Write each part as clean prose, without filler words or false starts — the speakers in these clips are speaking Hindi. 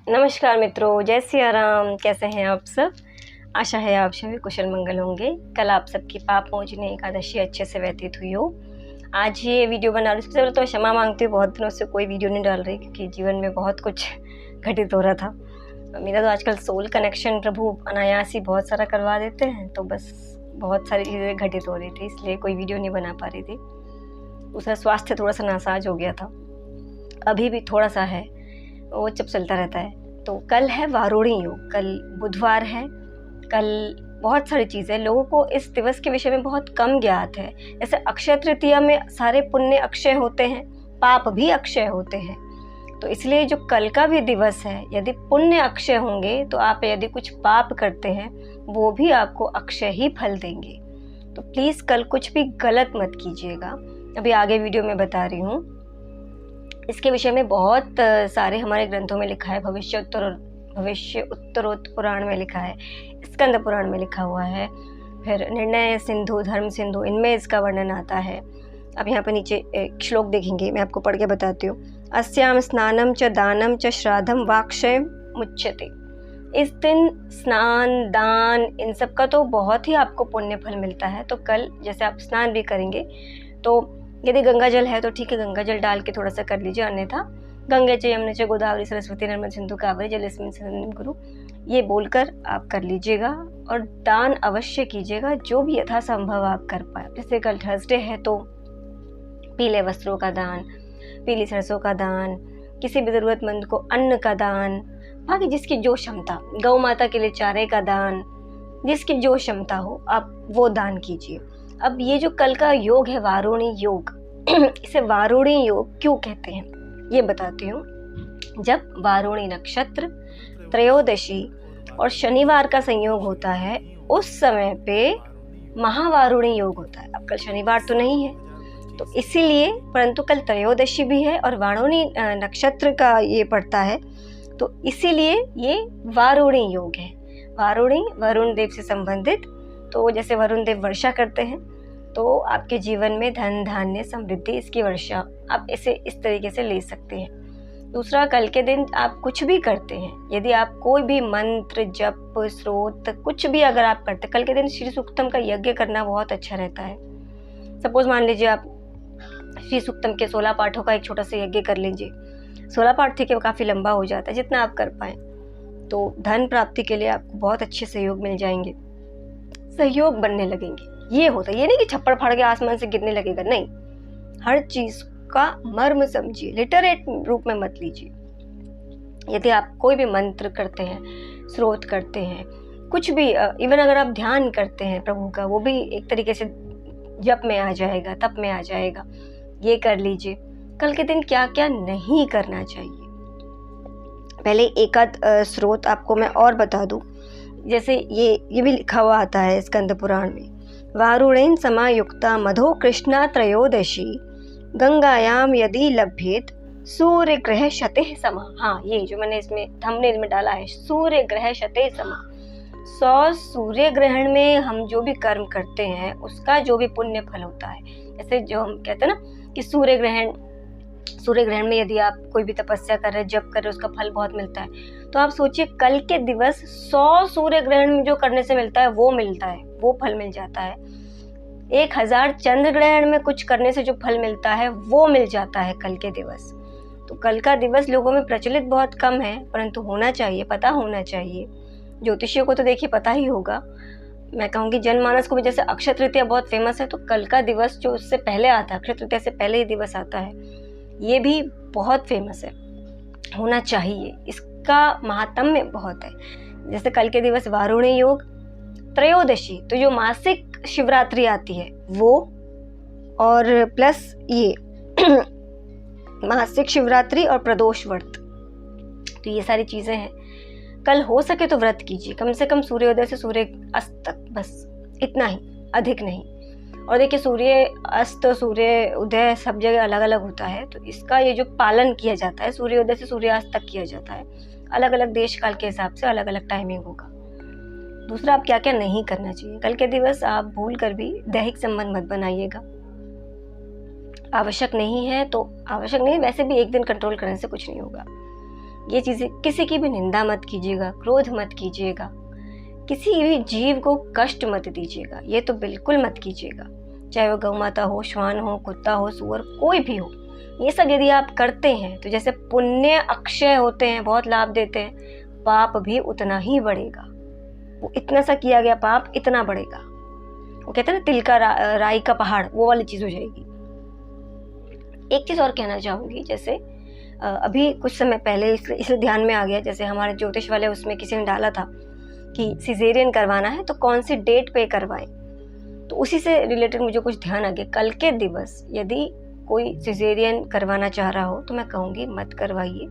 नमस्कार मित्रों, जय सिया राम। कैसे हैं आप सब? आशा है आप सभी कुशल मंगल होंगे। कल आप सबकी पाप मोचनी एकादशी अच्छे से व्यतीत हुई हो। आज ये वीडियो बना रही हूँ। सबसे पहले तो क्षमा मांगती हूँ, बहुत दिनों से कोई वीडियो नहीं डाल रही क्योंकि जीवन में बहुत कुछ घटित हो रहा था। मेरा तो आजकल सोल कनेक्शन प्रभु अनायास ही बहुत सारा करवा देते हैं, तो बस बहुत सारी चीज़ें घटित हो रही थी, इसलिए कोई वीडियो नहीं बना पा रही थी। दूसरा, स्वास्थ्य थोड़ा सा नासाज हो गया था, अभी भी थोड़ा सा है, वो जब चलता रहता है। तो कल है वारुणी योग, कल बुधवार है। कल बहुत सारी चीज़ें लोगों को इस दिवस के विषय में बहुत कम ज्ञात है। जैसे अक्षय तृतीया में सारे पुण्य अक्षय होते हैं, पाप भी अक्षय होते हैं। तो इसलिए जो कल का भी दिवस है, यदि पुण्य अक्षय होंगे तो आप यदि कुछ पाप करते हैं वो भी आपको अक्षय ही फल देंगे। तो प्लीज़ कल कुछ भी गलत मत कीजिएगा। अभी आगे वीडियो में बता रही हूँ। इसके विषय में बहुत सारे हमारे ग्रंथों में लिखा है। भविष्य उत्तरोत्तर पुराण में लिखा है, स्कंद पुराण में लिखा हुआ है, फिर निर्णय सिंधु, धर्म सिंधु, इनमें इसका वर्णन आता है। अब यहाँ पे नीचे एक श्लोक देखेंगे, मैं आपको पढ़ के बताती हूँ। अस्याम स्नानम च दानम च श्राद्धम वाक्षय मुच्यते। इस दिन स्नान, दान, इन सब का तो बहुत ही आपको पुण्य फल मिलता है। तो कल जैसे आप स्नान भी करेंगे तो यदि गंगा जल है तो ठीक है, गंगा जल डाल के थोड़ा सा कर लीजिए, अन्यथा गंगे च यमुने च गोदावरी सरस्वती नर्मदा सिंधु कावेरी जलेस्मिन् सन्निधिं कुरु, ये बोलकर आप कर लीजिएगा। और दान अवश्य कीजिएगा, जो भी यथासंभव आप कर पाए। जैसे कल थर्सडे है तो पीले वस्त्रों का दान, पीली सरसों का दान, किसी भी ज़रूरतमंद को अन्न का दान, बाकी जिसकी जो क्षमता, गौ माता के लिए चारे का दान, जिसकी जो क्षमता हो आप वो दान कीजिए। अब ये जो कल का योग है वारुणी योग, इसे वारुणी योग क्यों कहते हैं ये बताती हूँ। जब वारुणी नक्षत्र, त्रयोदशी और शनिवार का संयोग होता है, उस समय पे महावारुणी योग होता है। अब कल शनिवार तो नहीं है तो इसीलिए, परंतु कल त्रयोदशी भी है और वारुणी नक्षत्र का ये पड़ता है, तो इसीलिए ये वारुणी योग है। वारुणी वरुण देव से संबंधित। तो जैसे वरुण देव वर्षा करते हैं तो आपके जीवन में धन, धान्य, समृद्धि, इसकी वर्षा आप इसे इस तरीके से ले सकते हैं। दूसरा, कल के दिन आप कुछ भी करते हैं, यदि आप कोई भी मंत्र, जप, स्रोत कुछ भी अगर आप करते हैं, कल के दिन श्री सूक्तम का यज्ञ करना बहुत अच्छा रहता है। सपोज मान लीजिए आप श्री सूक्तम के 16 पाठों का एक छोटा सा यज्ञ कर लीजिए। 16 पाठ ठीक है, काफ़ी लंबा हो जाता है, जितना आप कर पाएँ। तो धन प्राप्ति के लिए आपको बहुत अच्छे सहयोग मिल जाएंगे, सहयोग बनने लगेंगे। ये होता है, ये नहीं कि छप्पड़ फाड़ के आसमान से गिरने लगेगा, नहीं। हर चीज का मर्म समझिए, लिटरेट रूप में मत लीजिए। यदि आप कोई भी मंत्र करते हैं, स्रोत करते हैं, कुछ भी, इवन अगर आप ध्यान करते हैं प्रभु का, वो भी एक तरीके से जप में आ जाएगा, तप में आ जाएगा। ये कर लीजिए। कल के दिन क्या क्या नहीं करना चाहिए, पहले एक आध स्रोत आपको मैं और बता दूं। जैसे ये भी लिखा हुआ आता है स्कंद पुराण में, वारुणेन समायुक्ता मधो कृष्णा त्रयोदशी गंगायाम यदि लभ्येत सूर्य ग्रह शते समा। हाँ, ये जो मैंने इसमें थंबनेल में डाला है, सूर्य ग्रह शते समा। 100 सूर्य ग्रहण में हम जो भी कर्म करते हैं उसका जो भी पुण्य फल होता है। जैसे जो हम कहते हैं ना कि सूर्य ग्रहण में यदि आप कोई भी तपस्या कर रहे, जप कर रहे, उसका फल बहुत मिलता है। तो आप सोचिए कल के दिवस 100 सूर्य ग्रहण में जो करने से मिलता है वो मिलता है, वो फल मिल जाता है। 1000 चंद्र ग्रहण में कुछ करने से जो फल मिलता है वो मिल जाता है कल के दिवस। तो कल का दिवस लोगों में प्रचलित बहुत कम है, परंतु होना चाहिए, पता होना चाहिए। ज्योतिषियों को तो देखिए पता ही होगा। मैं कहूँगी जनमानस को भी, जैसे अक्षय तृतीया बहुत फेमस है, तो कल का दिवस जो उससे पहले आता है, अक्षय तृतीया से पहले ही दिवस आता है, ये भी बहुत फेमस है, होना चाहिए। इसका महात्म्य बहुत है। जैसे कल के दिवस वारुणी योग, त्रयोदशी तो जो मासिक शिवरात्रि आती है वो, और प्लस ये मासिक शिवरात्रि और प्रदोष व्रत, तो ये सारी चीज़ें हैं। कल हो सके तो व्रत कीजिए, कम से कम सूर्योदय से सूर्य अस्त तक, बस इतना ही, अधिक नहीं। और देखिए सूर्य अस्त, सूर्य उदय सब जगह अलग अलग होता है, तो इसका ये जो पालन किया जाता है, सूर्योदय से सूर्यास्त तक किया जाता है। अलग अलग देश काल के हिसाब से अलग अलग टाइमिंग होगा। दूसरा, आप क्या क्या नहीं करना चाहिए कल के दिवस, आप भूल कर भी दैहिक संबंध मत बनाइएगा। आवश्यक नहीं है तो आवश्यक नहीं, वैसे भी एक दिन कंट्रोल करने से कुछ नहीं होगा। ये चीज़ें, किसी की भी निंदा मत कीजिएगा, क्रोध मत कीजिएगा, किसी भी जीव को कष्ट मत दीजिएगा, ये तो बिल्कुल मत कीजिएगा। चाहे वो गौ माता हो, श्वान हो, कुत्ता हो, सूअर, कोई भी हो। ये सब यदि आप करते हैं तो जैसे पुण्य अक्षय होते हैं, बहुत लाभ देते हैं, पाप भी उतना ही बढ़ेगा। वो इतना सा किया गया पाप इतना बढ़ेगा। वो कहते हैं ना तिल का राई का पहाड़, वो वाली चीज़ हो जाएगी। एक चीज़ और कहना चाहूँगी, जैसे अभी कुछ समय पहले इसलिए ध्यान में आ गया, जैसे हमारे ज्योतिष वाले उसमें किसी ने डाला था कि सिजेरियन करवाना है तो कौन सी डेट पे करवाएं। तो उसी से रिलेटेड मुझे कुछ ध्यान आ गया। कल के दिवस यदि कोई सिजेरियन करवाना चाह रहा हो तो मैं कहूँगी मत करवाइए,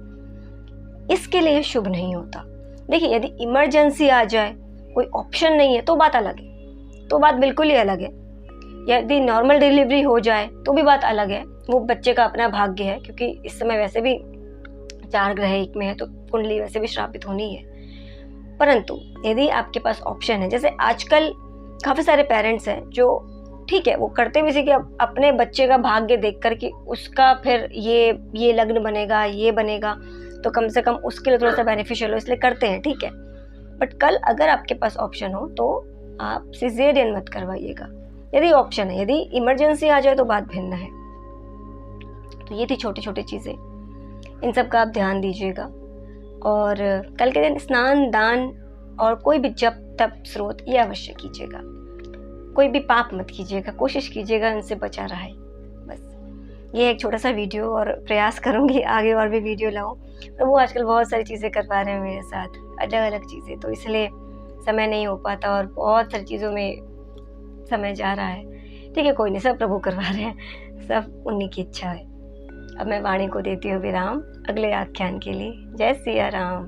इसके लिए शुभ नहीं होता। देखिए, यदि इमरजेंसी आ जाए, कोई ऑप्शन नहीं है, तो बात अलग है, तो बात बिल्कुल ही अलग है। यदि नॉर्मल डिलीवरी हो जाए तो भी बात अलग है, वो बच्चे का अपना भाग्य है, क्योंकि इस समय वैसे भी 4 ग्रह एक में है तो कुंडली वैसे भी श्रापित होनी है। परंतु यदि आपके पास ऑप्शन है, जैसे आजकल काफ़ी सारे पेरेंट्स हैं जो ठीक है वो करते भी कि अपने बच्चे का भाग्य देख कर कि उसका फिर ये लग्न बनेगा, ये बनेगा, तो कम से कम उसके लिए थोड़ा सा बेनिफिशियल हो, इसलिए करते हैं, ठीक है। बट कल अगर आपके पास ऑप्शन हो तो आप सिजेरियन मत करवाइएगा, यदि ऑप्शन है। यदि इमरजेंसी आ जाए तो बात भिन्न है। तो ये थी छोटी छोटी चीज़ें, इन सब का आप ध्यान दीजिएगा। और कल के दिन स्नान, दान और कोई भी जप तप स्रोत ये अवश्य कीजिएगा। कोई भी पाप मत कीजिएगा, कोशिश कीजिएगा इनसे बचा रहे। बस ये एक छोटा सा वीडियो, और प्रयास करूँगी आगे और भी वीडियो लाऊं। तो वो आजकल बहुत सारी चीज़ें करवा रहे हैं मेरे साथ, अलग अलग चीज़ें, तो इसलिए समय नहीं हो पाता और बहुत सारी चीज़ों में समय जा रहा है। ठीक है, कोई नहीं, सब प्रभु करवा रहे हैं, सब उन्हीं की इच्छा है। अब मैं वाणी को देती हूँ विराम अगले आख्यान के लिए। जय सिया राम।